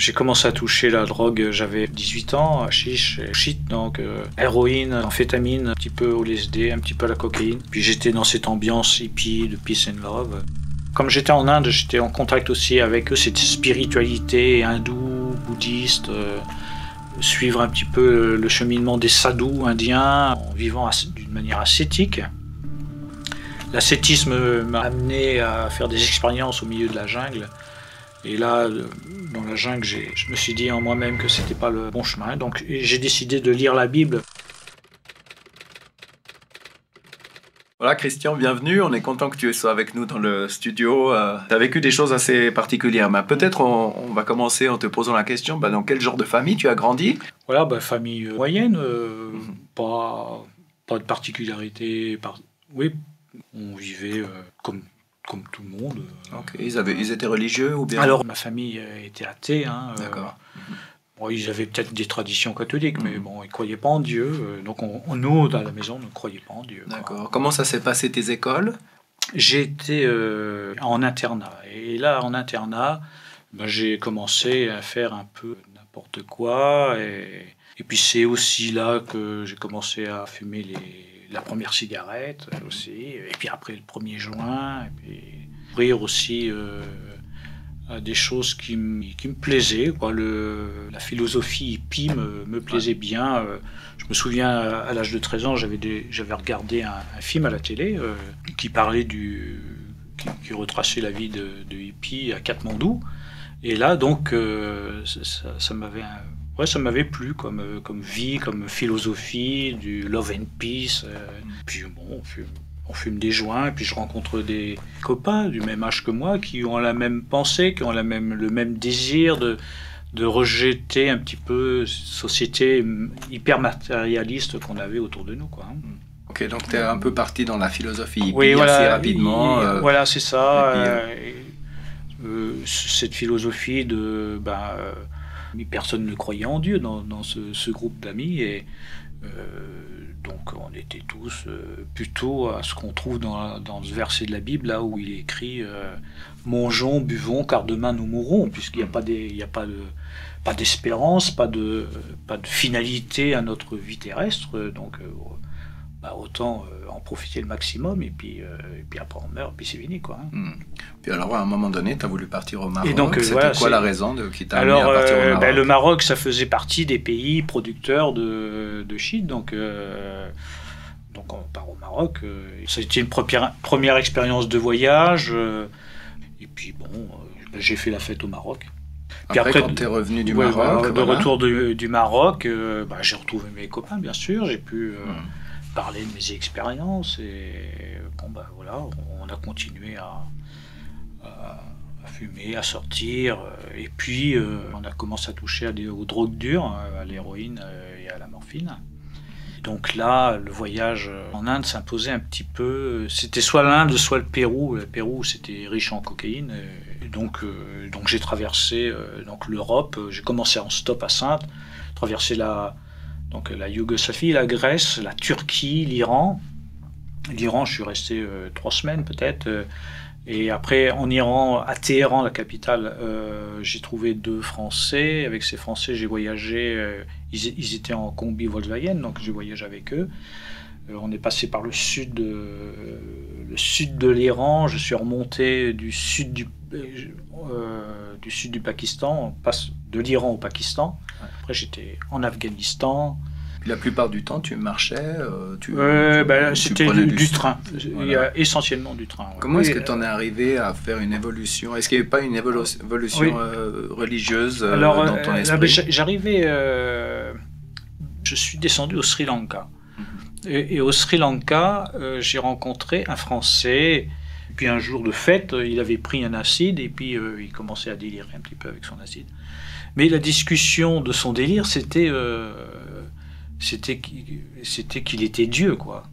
J'ai commencé à toucher la drogue, j'avais 18 ans, hashish, shit, donc héroïne, amphétamine, un petit peu au LSD, un petit peu à la cocaïne. Puis j'étais dans cette ambiance hippie de peace and love. Comme j'étais en Inde, j'étais en contact aussi avec eux, cette spiritualité hindoue, bouddhiste, suivre un petit peu le cheminement des sadhus indiens en vivant d'une manière ascétique. L'ascétisme m'a amené à faire des expériences au milieu de la jungle. Et là, dans la jungle, je me suis dit en moi-même que c'était pas le bon chemin. Donc j'ai décidé de lire la Bible. Voilà Christian, bienvenue. On est content que tu sois avec nous dans le studio. Tu as vécu des choses assez particulières. Mais peut-être on va commencer en te posant la question, dans quel genre de famille tu as grandi? Voilà, famille moyenne, pas de particularité. Oui, on vivait comme tout le monde. Ok. Ils étaient religieux ou bien? Alors, ma famille était athée. D'accord. Bon, ils avaient peut-être des traditions catholiques, mais bon, ils ne croyaient pas en Dieu. Donc, nous, à la maison, on ne croyait pas en Dieu. D'accord. Comment ça s'est passé tes écoles? J'ai été en internat. Et là, en internat, j'ai commencé à faire un peu n'importe quoi. Et puis, c'est aussi là que j'ai commencé à fumer la première cigarette aussi, et puis après le premier joint, et puis ouvrir aussi à des choses qui me plaisaient, quoi. La philosophie hippie me plaisait bien. Je me souviens, à l'âge de 13 ans, j'avais regardé un film à la télé qui parlait qui retraçait la vie de hippie à Katmandou, et là, donc, ça m'avait plu comme vie, comme philosophie, du love and peace. Puis bon, on fume des joints, et puis je rencontre des copains du même âge que moi qui ont la même pensée, qui ont le même désir de rejeter un petit peu cette société hyper matérialiste qu'on avait autour de nous, quoi. Ok, donc tu es un peu parti dans la philosophie hippie, oui, voilà, assez rapidement. Voilà, c'est ça. Puis, cette philosophie personne ne croyait en Dieu dans ce groupe d'amis, et donc on était tous plutôt à ce qu'on trouve dans ce verset de la Bible, là où il est écrit mangeons, buvons, car demain nous mourrons, puisqu'il n'y a pas d'espérance, pas de finalité à notre vie terrestre, donc autant en profiter le maximum, et puis après on meurt, puis c'est fini, quoi. Puis alors, à un moment donné, tu as voulu partir au Maroc. Et donc, c'était quoi la raison qui t'a amené à partir au Maroc? Le Maroc, ça faisait partie des pays producteurs de shit, donc on part au Maroc. Ça a été une première expérience de voyage, et puis bon, j'ai fait la fête au Maroc. Puis après, quand tu es revenu du Maroc... de retour du Maroc, j'ai retrouvé mes copains, bien sûr, j'ai pu... parler de mes expériences, et voilà, on a continué à fumer, à sortir, et puis on a commencé à toucher aux drogues dures, à l'héroïne et à la morphine. Donc là, le voyage en Inde s'imposait un petit peu. C'était soit l'Inde, soit le Pérou. Le Pérou, c'était riche en cocaïne. Et donc j'ai traversé l'Europe. J'ai commencé en stop à Saintes, traversé la Yougoslavie, la Grèce, la Turquie, l'Iran. L'Iran, je suis resté 3 semaines peut-être. Et après, en Iran, à Téhéran, la capitale, j'ai trouvé 2 Français. Avec ces Français, j'ai voyagé. Ils étaient en combi Volkswagen, donc j'ai voyagé avec eux. On est passé par le sud de l'Iran. Je suis remonté du sud du Pakistan. On passe de l'Iran au Pakistan. Après, j'étais en Afghanistan. Puis la plupart du temps, tu marchais c'était du train. Voilà. Il y a essentiellement du train. Ouais. Comment est-ce que tu en es arrivé à faire une évolution? Est-ce qu'il n'y avait pas une évolution religieuse dans ton esprit? J'arrivais... je suis descendu au Sri Lanka. Et au Sri Lanka, j'ai rencontré un Français. Et puis un jour de fête, il avait pris un acide, et puis il commençait à délirer un petit peu avec son acide. Mais la discussion de son délire, c'était qu'il était Dieu, quoi.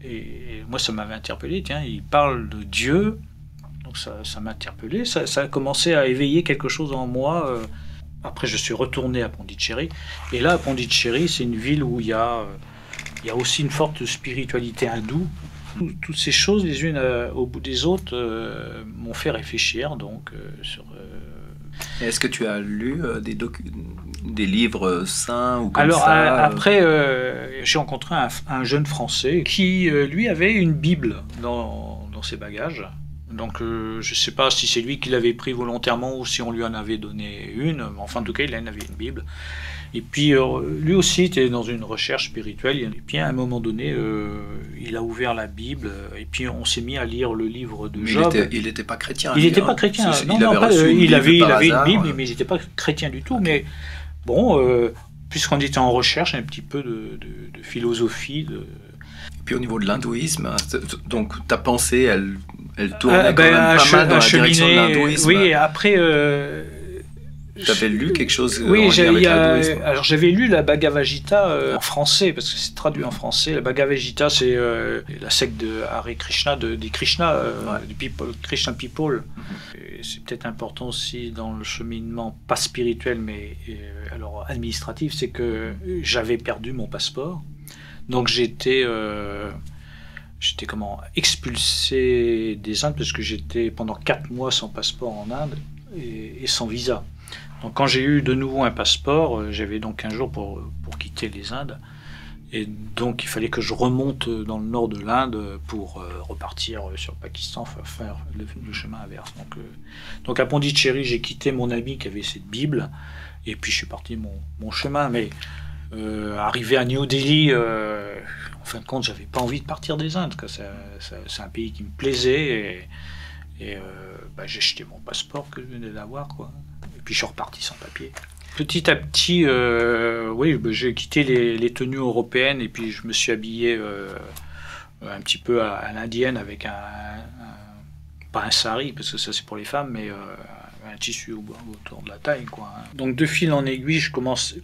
Et moi, ça m'avait interpellé. Tiens, il parle de Dieu, donc ça m'a interpellé. Ça a commencé à éveiller quelque chose en moi. Après, je suis retourné à Pondichéry. Et là, à Pondichéry, c'est une ville où il y a aussi une forte spiritualité hindoue. Toutes ces choses, les unes au bout des autres, m'ont fait réfléchir donc sur Est-ce que tu as lu des livres saints ou comme Alors ça après, j'ai rencontré un jeune Français qui, lui, avait une Bible dans ses bagages. Donc je ne sais pas si c'est lui qui l'avait pris volontairement ou si on lui en avait donné une. Enfin, en tout cas, il en avait une Bible. Et puis lui aussi était dans une recherche spirituelle. Et puis à un moment donné, il a ouvert la Bible. Et puis on s'est mis à lire le livre de Job. Il n'était pas chrétien. Il n'était pas chrétien. Il avait une Bible, mais il n'était pas chrétien du tout. Okay. Mais bon, puisqu'on était en recherche un petit peu de philosophie. Et puis au niveau de l'hindouisme, donc ta pensée, elle tournait quand même pas mal dans la direction de l'hindouisme. Oui, et après... tu avais lu quelque chose en lien avec l'hindouisme? Alors j'avais lu la Bhagavad Gita en français, parce que c'est traduit en français. La Bhagavad Gita, c'est la secte de Hare Krishna, des Krishna, du people, Krishna People. C'est peut-être important aussi dans le cheminement, pas spirituel, mais alors administratif, c'est que j'avais perdu mon passeport. Donc j'étais expulsé des Indes, parce que j'étais pendant 4 mois sans passeport en Inde et sans visa. Donc quand j'ai eu de nouveau un passeport, j'avais donc 15 jours pour quitter les Indes. Et donc il fallait que je remonte dans le nord de l'Inde pour repartir sur le Pakistan, faire le chemin inverse. Donc à Pondichéry, j'ai quitté mon ami qui avait cette Bible, et puis je suis parti mon chemin. Mais arrivé à New Delhi, en fin de compte, j'avais pas envie de partir des Indes. C'est un pays qui me plaisait, et j'ai jeté mon passeport que je venais d'avoir, quoi. Et puis je suis reparti sans papier. Petit à petit, j'ai quitté les tenues européennes, et puis je me suis habillé un petit peu à l'indienne avec pas un sari, parce que ça c'est pour les femmes, mais un tissu autour de la taille, quoi. Donc de fil en aiguille, je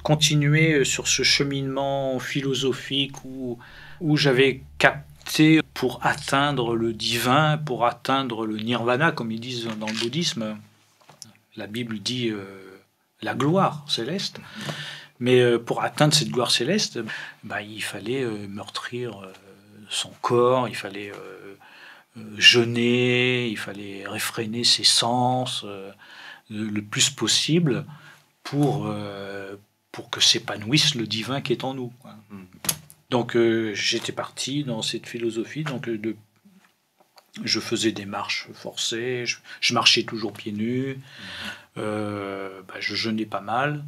continuer sur ce cheminement philosophique où j'avais capté, pour atteindre le divin, pour atteindre le nirvana, comme ils disent dans le bouddhisme. La Bible dit la gloire céleste, mais pour atteindre cette gloire céleste, il fallait meurtrir son corps, il fallait jeûner, il fallait réfréner ses sens le plus possible pour que s'épanouisse le divin qui est en nous, quoi. Donc j'étais parti dans cette philosophie, donc je faisais des marches forcées, je marchais toujours pieds nus, je jeûnais pas mal,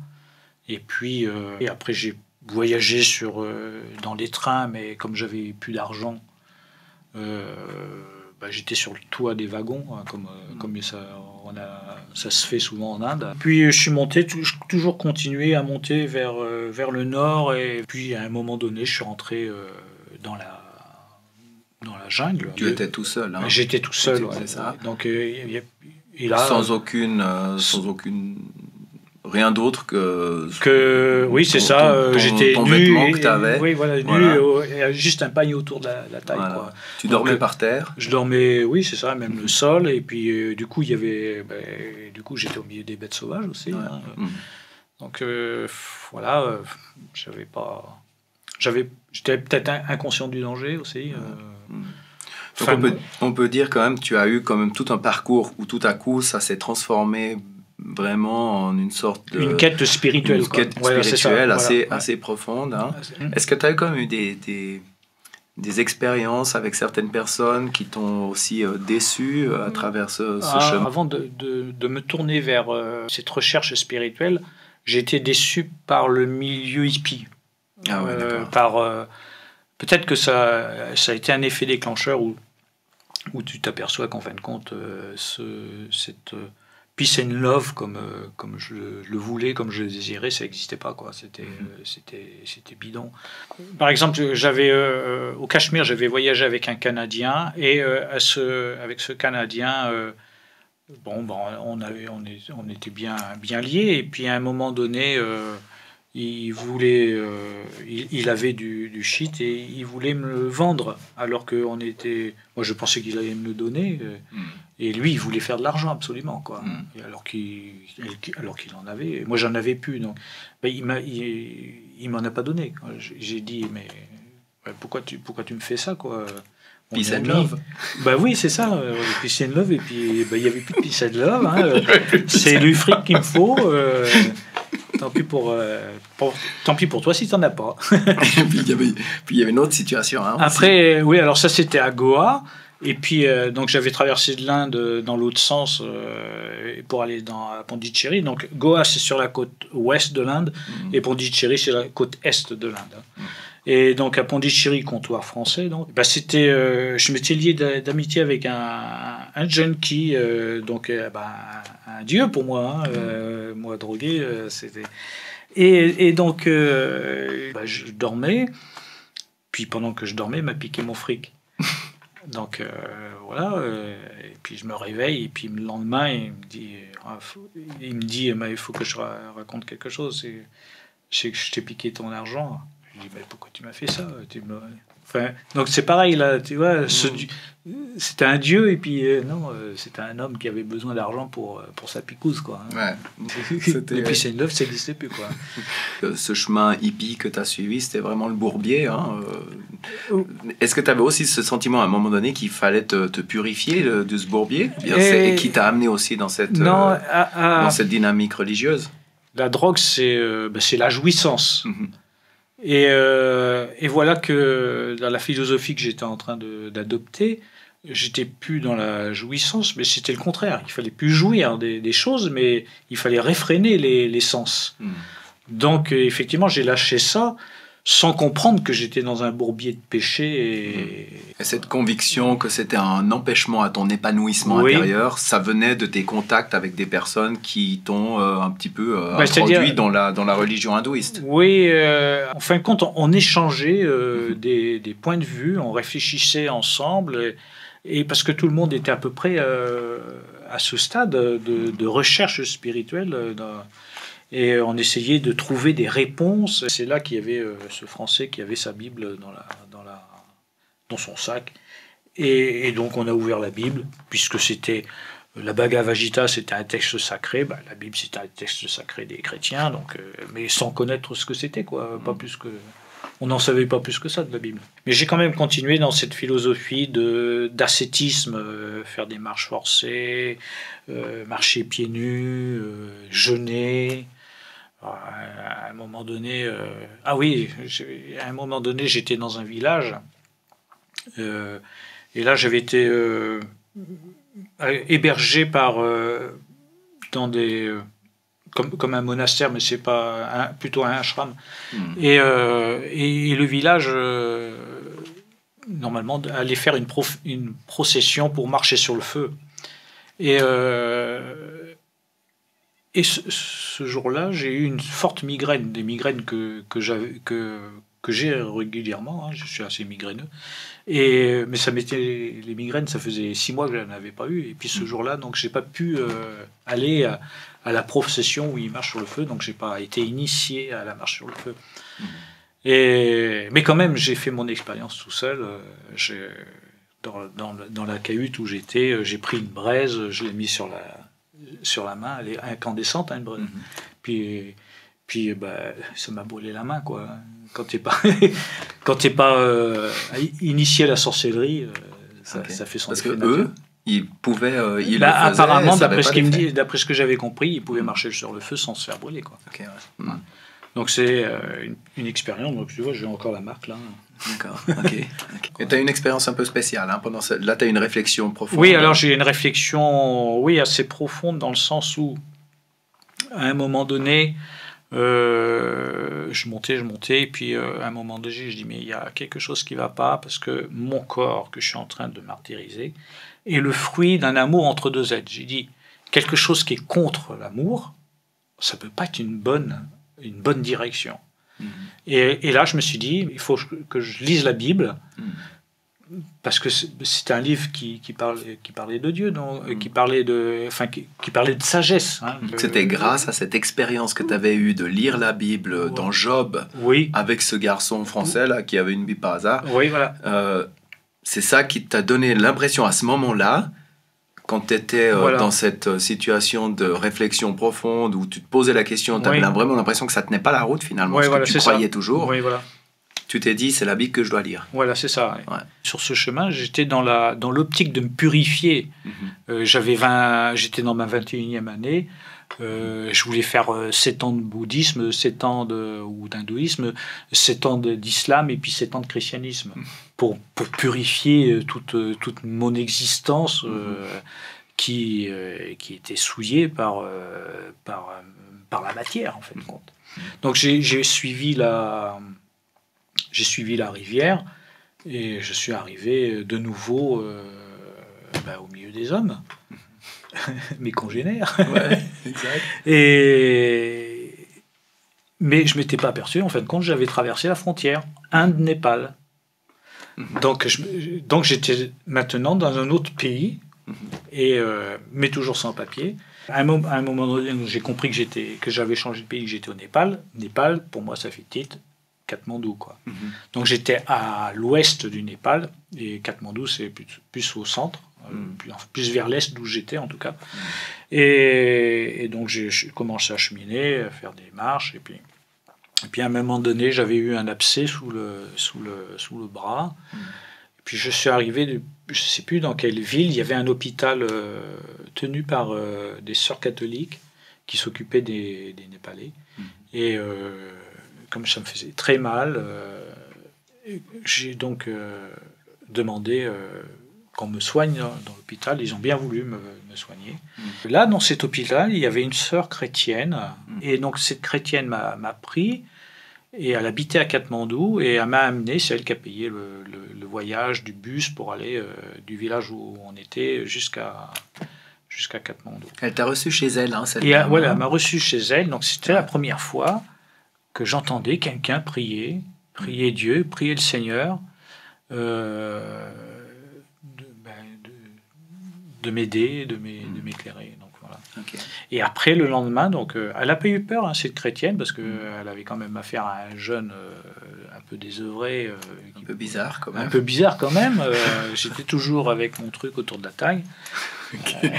et puis et après j'ai voyagé dans les trains, mais comme j'avais plus d'argent, j'étais sur le toit des wagons, hein, comme ça se fait souvent en Inde. Puis je suis monté, toujours continué à monter vers le nord, et puis à un moment donné, je suis rentré dans la jungle. Tu étais tout seul, hein? J'étais tout seul, c'est ça. Donc, et là, sans aucune rien d'autre que oui, c'est ça. J'étais ton nu, vêtement que tu avais. Oui, voilà, nu, juste un pagne autour de la taille. Voilà. Quoi. Tu dormais par terre? Je dormais, oui, c'est ça, même le sol. Et puis du coup, j'étais au milieu des bêtes sauvages aussi. Ouais. Hein. Donc voilà, j'étais peut-être inconscient du danger aussi. Donc on peut dire quand même, tu as eu quand même tout un parcours où tout à coup ça s'est transformé vraiment en une sorte de... Une quête spirituelle. Une quête spirituelle assez profonde. Hein. Est-ce que tu as eu quand même eu des expériences avec certaines personnes qui t'ont aussi déçu à travers ce chemin? Avant de me tourner vers cette recherche spirituelle, j'ai été déçu par le milieu hippie. Ah ouais, d'accord. Peut-être que ça a été un effet déclencheur où tu t'aperçois qu'en fin de compte, cette peace and love, comme je le voulais, comme je le désirais, ça n'existait pas, quoi. C'était bidon. Par exemple, au Cachemire, j'avais voyagé avec un Canadien, et avec ce Canadien, on était bien liés, et puis à un moment donné, il avait du shit, et il voulait me le vendre, alors que moi je pensais qu'il allait me le donner, et lui il voulait faire de l'argent absolument, quoi. Et alors qu'il en avait, et moi j'en avais plus, donc il m'en a pas donné, quoi. J'ai dit, mais pourquoi tu me fais ça, quoi? Peace a and mis... love. Bah oui, c'est ça, peace and love, et puis il n'y avait plus de peace and love. Hein, c'est du fric qu'il me faut. Tant pis pour toi si tu n'en as pas. Et puis il y avait une autre situation. Hein, après, oui, alors ça c'était à Goa. Et puis, donc j'avais traversé de l'Inde dans l'autre sens pour aller à Pondichéry. Donc Goa, c'est sur la côte ouest de l'Inde, et Pondichéry, c'est la côte est de l'Inde. Et donc à Pondichéry, comptoir français, donc, je m'étais lié d'amitié avec un junkie, un dieu pour moi, moi drogué, c'était... Et donc, je dormais, puis pendant que je dormais, il m'a piqué mon fric. Donc voilà, et puis je me réveille, et puis le lendemain, il me dit il faut que je raconte quelque chose. Je sais que je t'ai piqué ton argent. Je dis, mais pourquoi tu m'as fait ça? Donc c'est pareil, là, tu vois, c'était un dieu, et puis non, c'était un homme qui avait besoin d'argent pour sa picouse, quoi. Ouais. Et puis c'est une love, ça n'existait plus, quoi. Ce chemin hippie que tu as suivi, c'était vraiment le bourbier. Hein. Est-ce que tu avais aussi ce sentiment à un moment donné qu'il fallait te purifier de ce bourbier? Et qui t'a amené aussi dans cette, dans cette dynamique religieuse? La drogue, c'est la jouissance. Et voilà que dans la philosophie que j'étais en train d'adopter, j'étais plus dans la jouissance, mais c'était le contraire. Il fallait plus jouir des choses, mais il fallait réfréner les sens. Donc, effectivement, j'ai lâché ça sans comprendre que j'étais dans un bourbier de péché. Et cette conviction que c'était un empêchement à ton épanouissement intérieur, ça venait de tes contacts avec des personnes qui t'ont un petit peu introduit dans la religion hindouiste. Oui, en fin de compte, on échangeait des points de vue, on réfléchissait ensemble, et parce que tout le monde était à peu près à ce stade de recherche spirituelle, et on essayait de trouver des réponses. C'est là qu'il y avait ce Français qui avait sa Bible dans son sac. Et donc on a ouvert la Bible, puisque c'était la Bhagavad Gita, c'était un texte sacré. La Bible, c'était un texte sacré des chrétiens, donc, mais sans connaître ce que c'était, quoi. Pas plus que... On n'en savait pas plus que ça de la Bible. Mais j'ai quand même continué dans cette philosophie d'ascétisme, faire des marches forcées, marcher pieds nus, jeûner. À un moment donné, à un moment donné, j'étais dans un village, et là j'avais été hébergé dans des comme un monastère, mais c'est pas plutôt un ashram. Et le village normalement allait faire une procession pour marcher sur le feu. Et ce jour-là, j'ai eu une forte migraine, des migraines que j'ai régulièrement. Hein, je suis assez migraineux. Mais les migraines, ça faisait 6 mois que je n'en avais pas eu. Et puis ce jour-là, donc j'ai pas pu aller à la procession où ils marchent sur le feu. Donc j'ai pas été initié à la marche sur le feu. Mais quand même, j'ai fait mon expérience tout seul. Dans la cahute où j'étais, j'ai pris une braise, je l'ai mis sur la main, elle est incandescente, hein, une braise. Puis ça m'a brûlé la main, quoi. Quand t'es pas initié à la sorcellerie, ça fait son effet. Parce que eux, ils pouvaient, apparemment, d'après ce que j'avais compris, ils pouvaient marcher sur le feu sans se faire brûler, quoi. Okay, ouais. Donc c'est une expérience. Donc tu vois, j'ai encore la marque là. D'accord. Ok. Et tu as une expérience un peu spéciale, hein, là tu as une réflexion profonde. Oui, alors j'ai une réflexion, assez profonde, dans le sens où à un moment donné, je montais, et puis à un moment donné, je dis mais il y a quelque chose qui va pas, parce que mon corps que je suis en train de martyriser est le fruit d'un amour entre deux êtres. J'ai dit quelque chose qui est contre l'amour, ça peut pas être une bonne direction. Et là, je me suis dit, il faut que je lise la Bible, parce que c'est un livre qui parlait de Dieu, qui parlait de sagesse. Hein. C'était grâce à cette expérience que tu avais eue de lire la Bible dans Job, avec ce garçon français là qui avait une Bible par hasard. Oui, voilà. C'est ça qui t'a donné l'impression à ce moment-là, quand tu étais dans cette situation de réflexion profonde, où tu te posais la question, tu avais vraiment l'impression que ça tenait pas la route finalement, ce que tu croyais toujours. Oui, voilà. Tu t'es dit, c'est la Bible que je dois lire. Voilà, c'est ça. Ouais. Sur ce chemin, j'étais dans l'optique de me purifier. J'étais dans ma 21e année. Je voulais faire 7 ans de bouddhisme, 7 ans ou d'hindouisme, 7 ans d'islam et puis 7 ans de christianisme. Pour purifier toute mon existence qui était souillée par la matière, en fait. Donc j'ai suivi la rivière et je suis arrivé de nouveau au milieu des hommes, mes congénères. Ouais, exact. Mais je ne m'étais pas aperçu, en fin de compte, j'avais traversé la frontière, Inde-Népal. Donc j'étais maintenant dans un autre pays, mais toujours sans papier. À un moment donné, j'ai compris que j'avais changé de pays, que j'étais au Népal. Népal, pour moi, ça fait titre Katmandou, quoi. Donc j'étais à l'ouest du Népal, et Katmandou, c'est plus au centre, plus vers l'est d'où j'étais, en tout cas. Et donc j'ai commencé à cheminer, à faire des marches, et puis à un moment donné, j'avais eu un abcès sous le bras. Et puis je suis arrivé, je ne sais plus dans quelle ville, il y avait un hôpital tenu par des sœurs catholiques qui s'occupaient des Népalais. Et comme ça me faisait très mal, j'ai donc demandé qu'on me soigne dans l'hôpital. Ils ont bien voulu me soigner. Là, dans cet hôpital, il y avait une sœur chrétienne. Et donc cette chrétienne m'a pris. Et elle habitait à Katmandou et elle m'a amené, c'est elle qui a payé le voyage du bus pour aller du village où on était jusqu'à Katmandou. Elle t'a reçu chez elle, hein, Et voilà, elle m'a reçu chez elle. Donc c'était la première fois que j'entendais quelqu'un prier Dieu, prier le Seigneur de m'aider, de m'éclairer. Donc voilà. Okay. Et après, le lendemain, donc, elle n'a pas eu peur, hein, cette chrétienne, parce qu'elle avait quand même affaire à un jeune un peu désœuvré. Un peu bizarre quand même. Un peu bizarre quand même. J'étais toujours avec mon truc autour de la taille. Okay.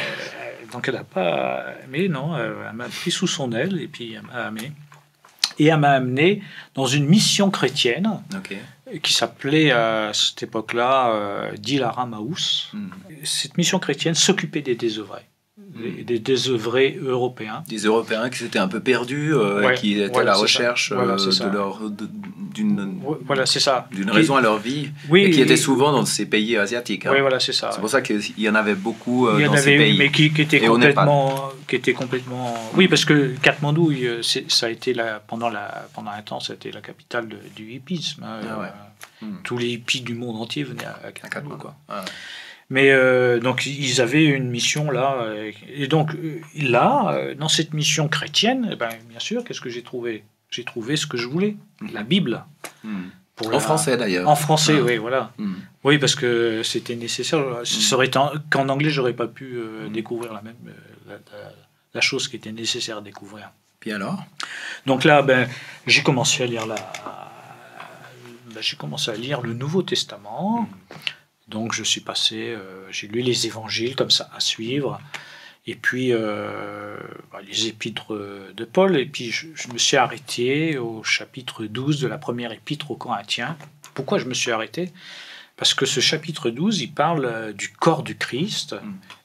Donc elle n'a pas... Mais non, elle m'a pris sous son aile et puis elle m'a amené dans une mission chrétienne qui s'appelait à cette époque-là Dilara Maous. Cette mission chrétienne s'occupait des désœuvrés. Des désœuvrés européens. Des Européens qui s'étaient un peu perdus, qui étaient à la recherche d'une raison à leur vie, et qui étaient souvent dans ces pays asiatiques. Hein. Oui, voilà, c'est ça. C'est pour ça qu'il y en avait beaucoup dans ces pays. Mais qui étaient complètement... Oui, parce que Katmandou, ça a été pendant un temps, ça a été la capitale du hippisme. Tous les hippies du monde entier venaient à Katmandou, quoi. Mais donc ils avaient une mission là, et donc là, dans cette mission chrétienne, bien sûr, qu'est-ce que j'ai trouvé ? J'ai trouvé ce que je voulais, la Bible. En français d'ailleurs. En français, oui, voilà. Oui, parce que c'était nécessaire. Ça aurait été qu'en anglais, j'aurais pas pu découvrir la chose qui était nécessaire à découvrir. Puis alors ? Donc là, j'ai commencé à lire le Nouveau Testament. Donc je suis passé, j'ai lu les évangiles comme ça à suivre, et puis les épîtres de Paul, et puis je me suis arrêté au chapitre 12 de la première épître aux Corinthiens. Pourquoi je me suis arrêté ? Parce que ce chapitre 12, il parle du corps du Christ,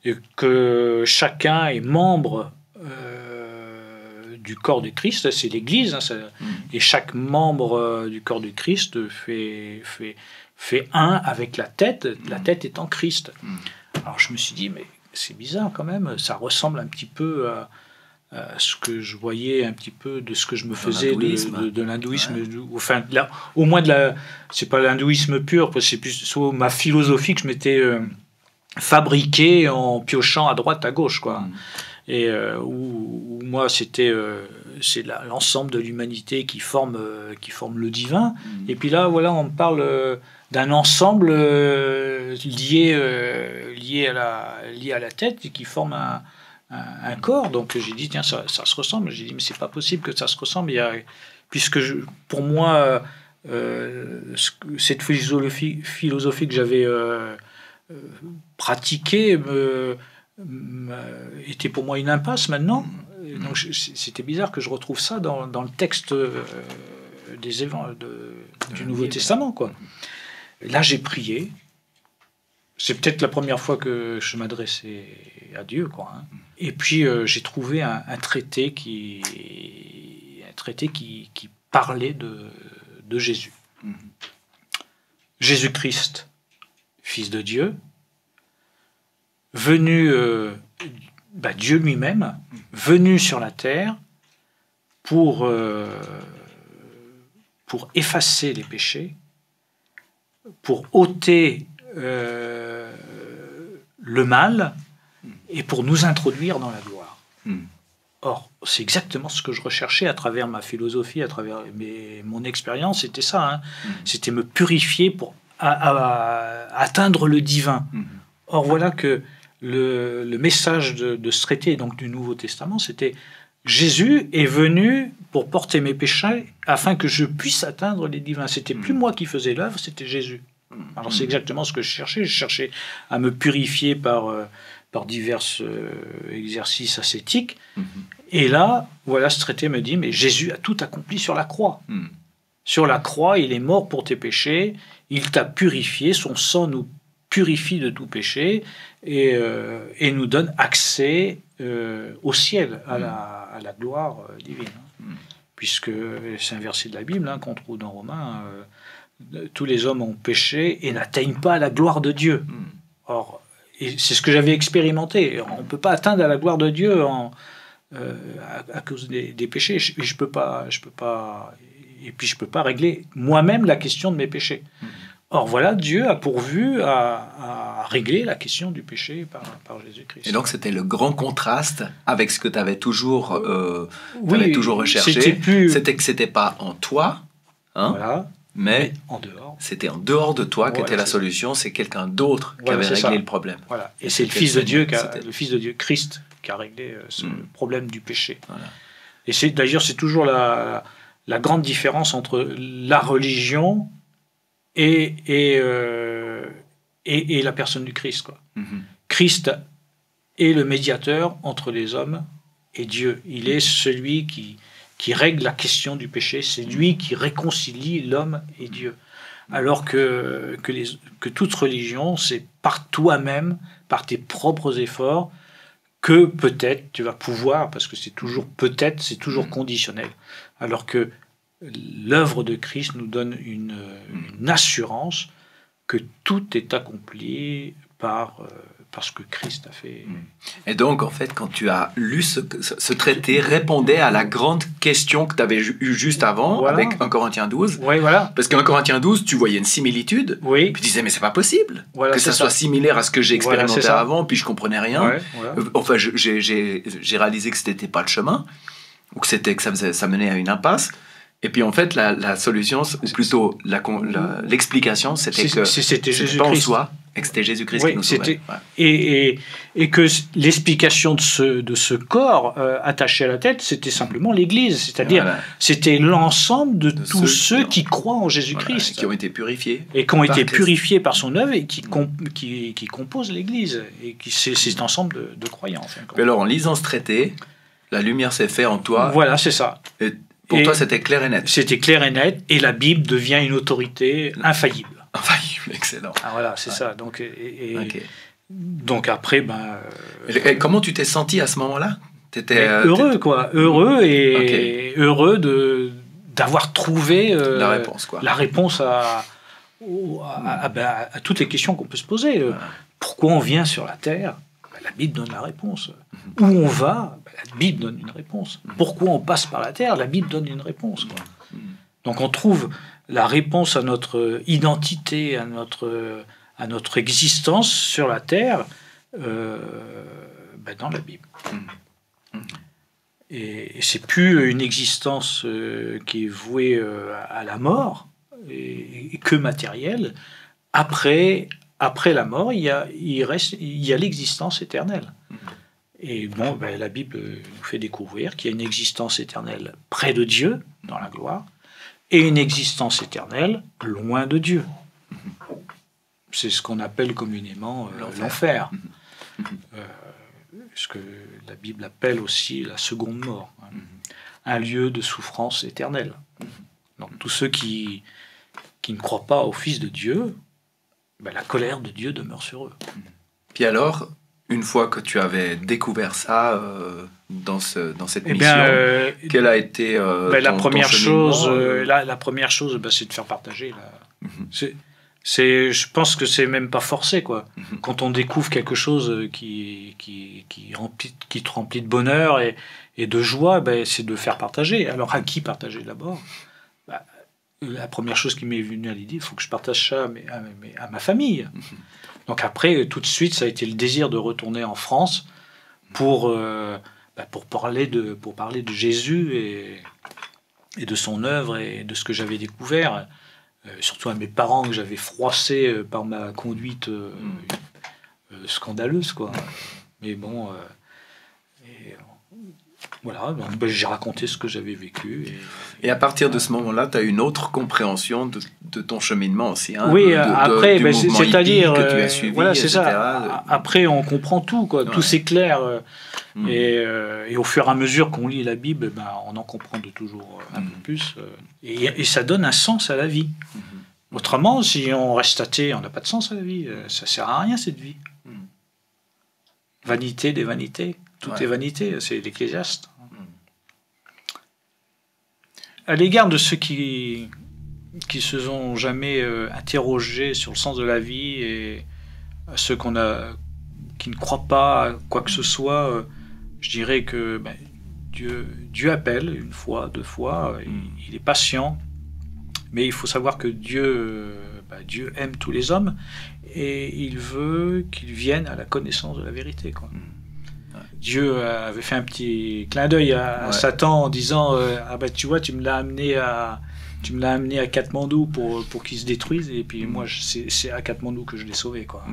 et que chacun est membre du corps du Christ, c'est l'Église, et chaque membre du corps du Christ fait un avec la tête étant Christ. Alors je me suis dit, mais c'est bizarre quand même, ça ressemble un petit peu à ce que je voyais un petit peu de ce que je me faisais de l'hindouisme. Enfin, là, au moins c'est pas l'hindouisme pur, c'est plus ma philosophie que je m'étais fabriquée en piochant à droite, à gauche, quoi. Et où moi, c'est l'ensemble de l'humanité qui forme le divin. Et puis là, voilà, on parle d'un ensemble lié à la tête et qui forme un corps. Donc j'ai dit, tiens, ça se ressemble. J'ai dit, mais c'est pas possible que ça se ressemble. Puisque pour moi, cette philosophie que j'avais pratiquée était pour moi une impasse maintenant. Donc c'était bizarre que je retrouve ça dans le texte du Nouveau Testament, quoi. Là, j'ai prié. C'est peut-être la première fois que je m'adressais à Dieu, quoi. Hein. Et puis, j'ai trouvé un traité qui parlait de Jésus. Jésus-Christ, Fils de Dieu, venu, Dieu lui-même, venu sur la terre pour effacer les péchés, pour ôter le mal et pour nous introduire dans la gloire. Or, c'est exactement ce que je recherchais à travers ma philosophie, à travers mon expérience, c'était ça. Hein. C'était me purifier pour atteindre le divin. Or, voilà que le message de ce traité, donc du Nouveau Testament, c'était Jésus est venu pour porter mes péchés afin que je puisse atteindre les divins. C'était plus moi qui faisais l'œuvre, c'était Jésus. Alors c'est exactement ce que je cherchais. Je cherchais à me purifier par divers exercices ascétiques. Et là, voilà, ce traité me dit, mais Jésus a tout accompli sur la croix. Sur la croix, il est mort pour tes péchés, il t'a purifié, son sang nous purifie de tout péché et nous donne accès au ciel, à la gloire divine. Puisque c'est un verset de la Bible qu'on trouve dans Romains, tous les hommes ont péché et n'atteignent pas à la gloire de Dieu. Or, et c'est ce que j'avais expérimenté. On ne peut pas atteindre à la gloire de Dieu à cause des péchés. Je peux pas, et puis je peux pas régler moi-même la question de mes péchés. Or voilà, Dieu a pourvu à régler la question du péché par Jésus-Christ. Et donc c'était le grand contraste avec ce que tu avais toujours, toujours recherché. C'était que c'était pas en toi, voilà, mais en dehors. C'était en dehors de toi qu'était la solution. C'est quelqu'un d'autre qui avait réglé le problème. Voilà. Et c'est le Fils de Dieu, le Fils de Dieu, Christ, qui a réglé ce problème du péché. Voilà. Et d'ailleurs, c'est toujours la grande différence entre la religion et la personne du Christ, quoi. Christ est le médiateur entre les hommes et Dieu. Il est celui qui règle la question du péché. C'est lui qui réconcilie l'homme et Dieu. Alors que toute religion, c'est par toi-même, par tes propres efforts, que peut-être tu vas pouvoir, parce que c'est toujours peut-être, c'est toujours conditionnel. Alors que l'œuvre de Christ nous donne une assurance que tout est accompli par ce que Christ a fait. Et donc, en fait, quand tu as lu ce traité, répondait à la grande question que tu avais eue juste avant, voilà, avec 1 Corinthiens 12. Oui, voilà. Parce qu'en Corinthiens 12, tu voyais une similitude, oui, puis tu disais, mais c'est pas possible voilà, que ça soit similaire à ce que j'ai expérimenté avant, puis je comprenais rien. Ouais, voilà. Enfin, j'ai réalisé que c'était pas le chemin, ou que ça menait à une impasse. Et puis en fait, la solution, ou plutôt l'explication, c'était que c'était Jésus-Christ. Pas en soi, et que c'était Jésus-Christ qui nous sauvait. Et que l'explication de ce corps attaché à la tête, c'était simplement l'Église. C'est-à-dire, c'était l'ensemble de tous ceux qui croient en Jésus-Christ. Qui ont été purifiés. Et qui ont été purifiés par son œuvre et qui composent l'Église. Et c'est cet ensemble de croyants. Mais alors, en lisant ce traité, la lumière s'est faite en toi. Voilà, c'est ça. Pour toi, c'était clair et net. C'était clair et net, et la Bible devient une autorité infaillible. Infaillible, excellent. Ah, voilà, c'est ça. Donc, donc après, et comment tu t'es senti à ce moment-là? Heureux, quoi. Heureux et heureux d'avoir trouvé la réponse à toutes les questions qu'on peut se poser. Pourquoi on vient sur la Terre? La Bible donne la réponse. Où on va? La Bible donne une réponse. Pourquoi on passe par la terre? La Bible donne une réponse. Quoi. Donc on trouve la réponse à notre identité, à notre existence sur la terre dans la Bible. Et c'est plus une existence qui est vouée à la mort et que matérielle. Après la mort, il y a l'existence éternelle. Et la Bible nous fait découvrir qu'il y a une existence éternelle près de Dieu, dans la gloire, et une existence éternelle loin de Dieu. C'est ce qu'on appelle communément l'enfer. Ce que la Bible appelle aussi la seconde mort. Un lieu de souffrance éternelle. Donc tous ceux qui ne croient pas au Fils de Dieu, ben, la colère de Dieu demeure sur eux. Puis alors, une fois que tu avais découvert ça dans cette mission, quelle a été la première chose, cheminement, la première chose, ben, c'est de faire partager. Je pense que c'est même pas forcé, quoi. Quand on découvre quelque chose qui te remplit de bonheur et de joie, ben, c'est de faire partager. Alors à qui partager d'abord? La première chose qui m'est venue à l'idée, il faut que je partage ça à ma famille. Donc après, tout de suite, ça a été le désir de retourner en France pour parler de Jésus et de son œuvre et de ce que j'avais découvert. Surtout à mes parents que j'avais froissés par ma conduite scandaleuse, quoi. Mais bon, voilà, donc, j'ai raconté ce que j'avais vécu. Et à partir de ce moment-là, tu as une autre compréhension de ton cheminement aussi. Hein, oui, après, c'est-à-dire que tu as suivi, voilà, c'est etc. ça. Après, on comprend tout, quoi. Tout s'éclaire. Et au fur et à mesure qu'on lit la Bible, ben, on en comprend de toujours un peu plus. Et ça donne un sens à la vie. Autrement, si on reste athée, on n'a pas de sens à la vie. Ça ne sert à rien, cette vie. Vanité des vanités. Tout est vanité, c'est l'Ecclésiaste. À l'égard de ceux qui se sont jamais interrogés sur le sens de la vie et à ceux qui ne croient pas à quoi que ce soit, je dirais que Dieu appelle une fois, 2 fois, il est patient, mais il faut savoir que Dieu aime tous les hommes et il veut qu'ils viennent à la connaissance de la vérité, quoi. Dieu avait fait un petit clin d'œil à Satan en disant tu vois, tu me l'as amené à Katmandou pour qu'il se détruise, et puis moi c'est à Katmandou que je l'ai sauvé, quoi.